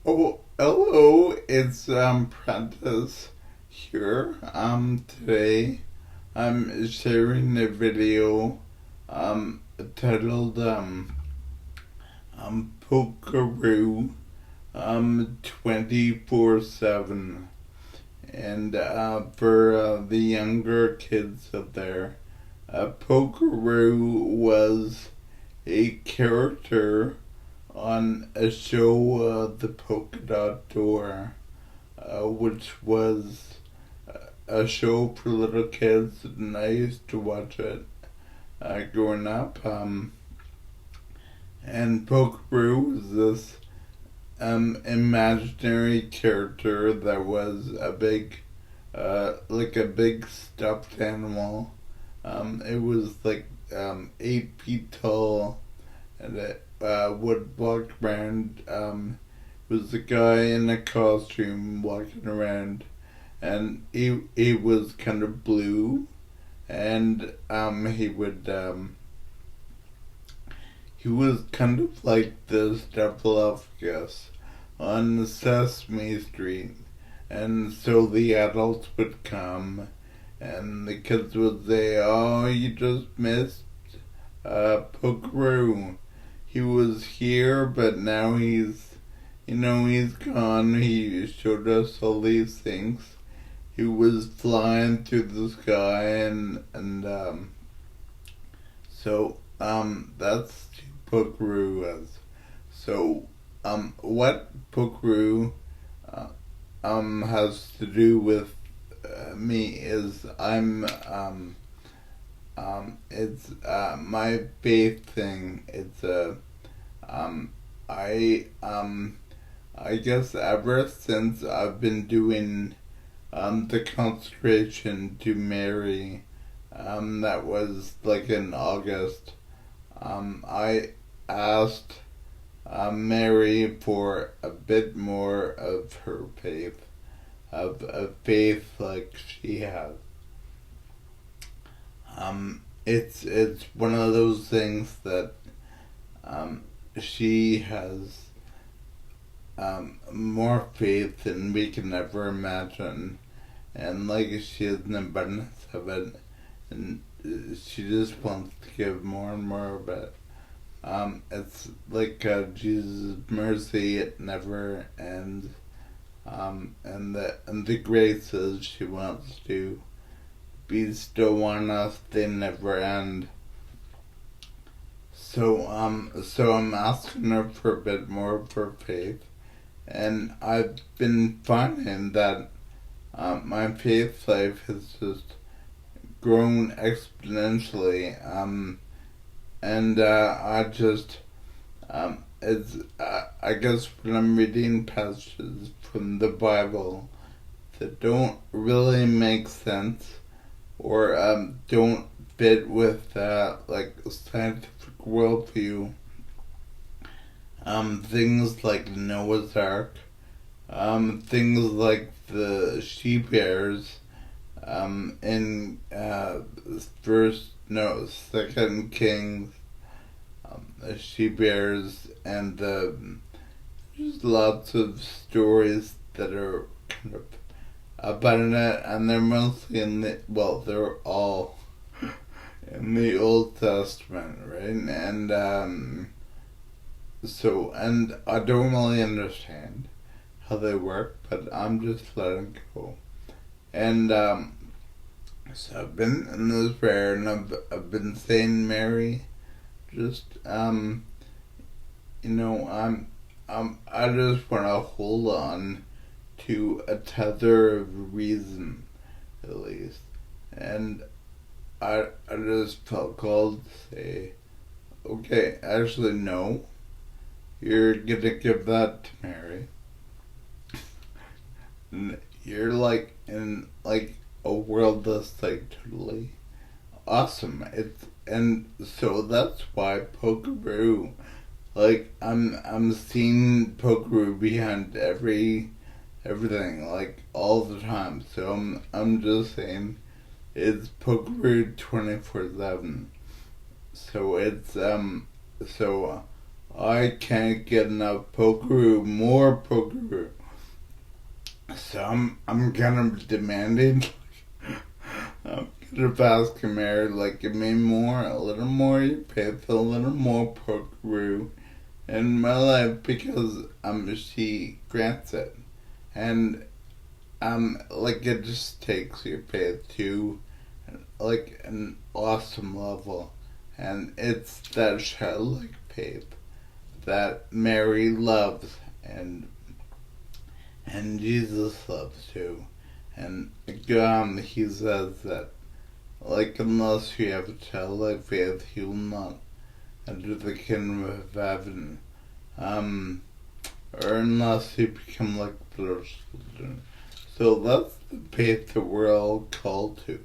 Oh, hello, it's Prentis here. Today I'm sharing a video titled Polk-a-roo 24/7. And for the younger kids out there, Polk-a-roo was a character on a show, The Polka Dot Door, which was a show for little kids, and I used to watch it growing up. And Polk-a-roo was this imaginary character that was a big, like a big stuffed animal. It was like 8 feet tall, and it would walk around. It was a guy in a costume walking around, and he was kind of blue, and he was kind of like this Duffalufgus on Sesame Street, and so the adults would come, and the kids would say, "Oh, you just missed Polk-a-roo. He was here, but now he's gone. He showed us all these things. He was flying through the sky, and that's who Polk-a-roo was. So, what Polk-a-roo has to do with me is it's my faith thing. It's I guess ever since I've been doing the consecration to Mary, that was like in August. I asked Mary for a bit more of her faith, of faith like she has. It's one of those things that she has more faith than we can ever imagine, and like she has an abundance of it, and she just wants to give more and more of it. It's like Jesus' mercy; it never ends, and the graces she wants to bestow on us, they never end. So I'm asking her for a bit more of her faith, and I've been finding that my faith life has just grown exponentially, and I just it's I guess when I'm reading passages from the Bible that don't really make sense, or don't fit with like scientific worldview, things like Noah's Ark, things like the she bears, in Second Kings, the she bears, and there's lots of stories that are kind of about it, and they're mostly they're all in the Old Testament, right? And and I don't really understand how they work, but I'm just letting go. And so I've been in this prayer, and I've been saying, Mary, just I just want to hold on to a tether of reason, at least. And I just felt called to say, okay, actually no, you're gonna give that to Mary. And you're like in like a world that's like totally awesome. And so that's why Polk-a-roo, like I'm seeing Polk-a-roo behind everything, like all the time. So I'm just saying it's Polk-a-roo 24/7. So it's I can't get enough Polk-a-roo, more Polk-a-roo. So I'm kind of demanding. I'm kind of asking Mary, like, give me more, a little more your faith, a little more Polk-a-roo in my life, because she grants it. And like, it just takes your faith to like an awesome level. And it's that childlike faith that Mary loves and Jesus loves too. And he says that, like, unless you have a childlike faith, you will not enter the kingdom of heaven. Or unless you become like little children. So that's the faith that we're all called to.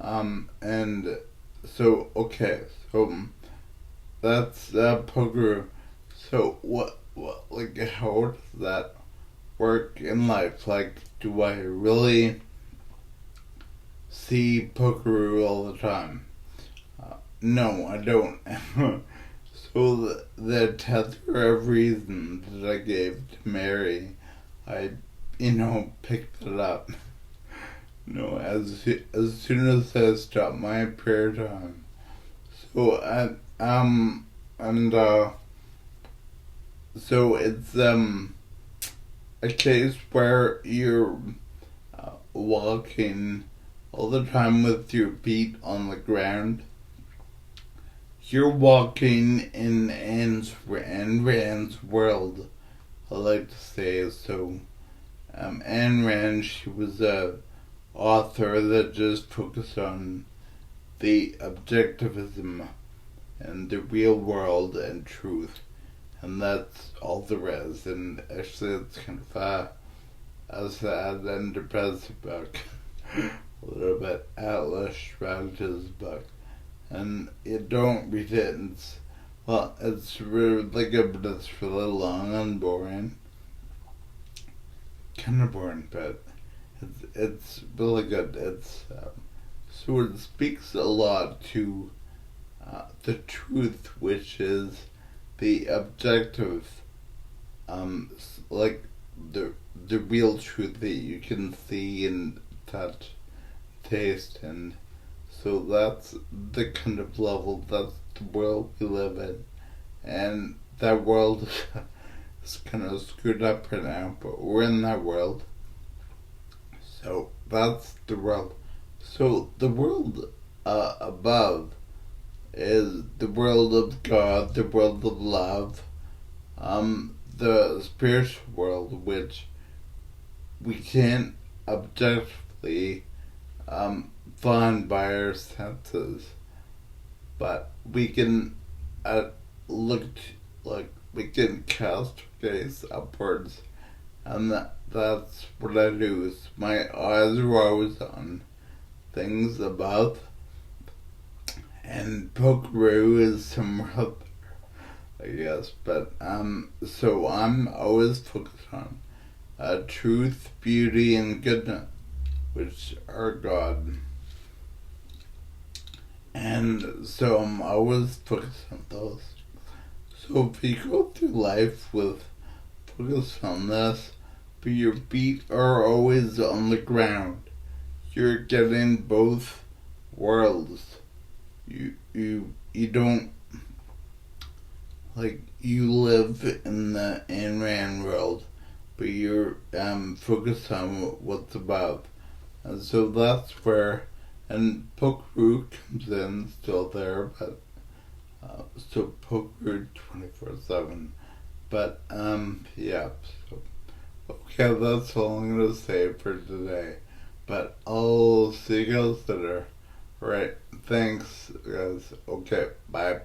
And so, okay, so that's Polk-a-roo. So what, like, how does that work in life? Like, do I really see Polk-a-roo all the time? No, I don't. So the tether of reason that I gave to Mary, I, picked it up. As soon as I stopped my prayer time. So so it's a case where you're walking all the time with your feet on the ground. You're walking in Ayn Rand's world, I like to say. So Ayn Rand, she was a author that just focused on the objectivism and the real world and truth, and that's all there is. And actually, it's kind of a sad and depressive book. A little bit Atlas Shrugged his book, and you don't read it. It's really good, but it's really long and boring. Kind of boring, but it's really good. So it speaks a lot to the truth, which is the objective, like the real truth that you can see and touch, taste, and so that's the kind of level, that's the world we live in, and that world is kind of screwed up right now, but we're in that world. So that's the world. So the world above is the world of God, the world of love, the spiritual world, which we can't objectively find by our senses, but we can we can cast our gaze upwards, and that's what I do. Is my eyes are always on things above, and Polk-a-roo is somewhere up there, I guess. But so I'm always focused on truth, beauty, and goodness, which are God. And so I'm always focused on those. So if you go through life with focus on this, but your feet are always on the ground, you're getting both worlds. You don't, like, you live in the Ayn Rand world, but you're focused on what's above. And so that's where, and Polk-a-roo comes in, still there, but so Polk-a-roo 24/7. But yeah, so okay, that's all I'm gonna say for today. But I'll see you guys later. Alright, thanks guys. Okay, bye.